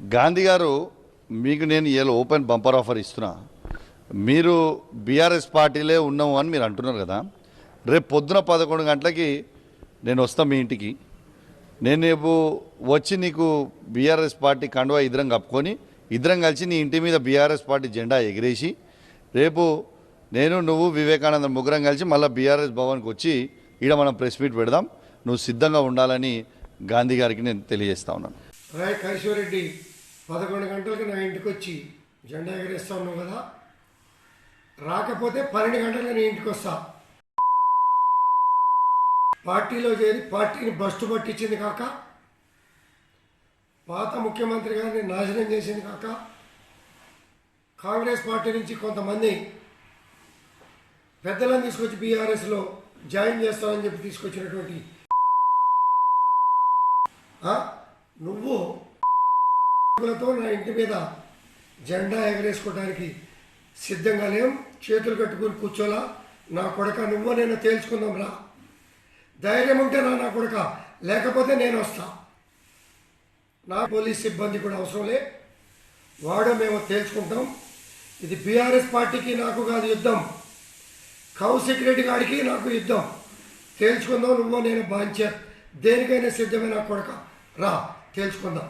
గాంధీ గారు మీకు నేను ఇవాళ ఓపెన్ బంపర్ ఆఫర్ ఇస్తున్నా. మీరు బీఆర్ఎస్ పార్టీలే ఉన్నాము అని మీరు అంటున్నారు కదా. రేపు పొద్దున 11 గంటలకి నేను వస్తాను మీ ఇంటికి. నేను రేపు వచ్చి నీకు బీఆర్ఎస్ పార్టీ కండువా ఇద్దరం కప్పుకొని ఇద్దరం కలిసి నీ ఇంటి మీద బీఆర్ఎస్ పార్టీ జెండా ఎగిరేసి రేపు నేను నువ్వు వివేకానంద ముగ్గురం కలిసి మళ్ళీ బీఆర్ఎస్ భవన్కి వచ్చి ఈడ మనం ప్రెస్ మీట్ పెడదాం. నువ్వు సిద్ధంగా ఉండాలని గాంధీ గారికి నేను తెలియజేస్తా ఉన్నాను. రాయ్ కైశ్వరెడ్డి 11 గంటలకు నా ఇంటికి వచ్చి జెండా ఎగరేస్తా ఉన్నావు కదా, రాకపోతే 12 గంటలకు నీ ఇంటికి వస్తా. పార్టీలో చేరి పార్టీని బస్టు పట్టించింది కాక, పాత ముఖ్యమంత్రి గారిని నాశనం చేసింది కాక, కాంగ్రెస్ పార్టీ నుంచి కొంతమంది పెద్దలను తీసుకొచ్చి బీఆర్ఎస్లో జాయిన్ చేస్తానని చెప్పి తీసుకొచ్చినటువంటి నువ్వు నా ఇంటి మీద జెండా ఎగరేసుకోవడానికి సిద్ధంగా లేం. చేతులు కట్టుకుని కూర్చోలా. నా కొడక నువ్వు నేను తేల్చుకుందాం రా. ధైర్యం ఉంటే నా కొడక, లేకపోతే నేను వస్తా. నా పోలీస్ సిబ్బంది కూడా అవసరం లే, వాడో మేము తేల్చుకుంటాం. ఇది బీఆర్ఎస్ పార్టీకి నాకు కాదు యుద్ధం, కౌశిక్ రెడ్డి గారికి నాకు యుద్ధం. తేల్చుకుందాం. నువ్వు నేను బాంచర్ దేనికైనా సిద్ధమైన కొడక రా, తేల్చుకుందాం.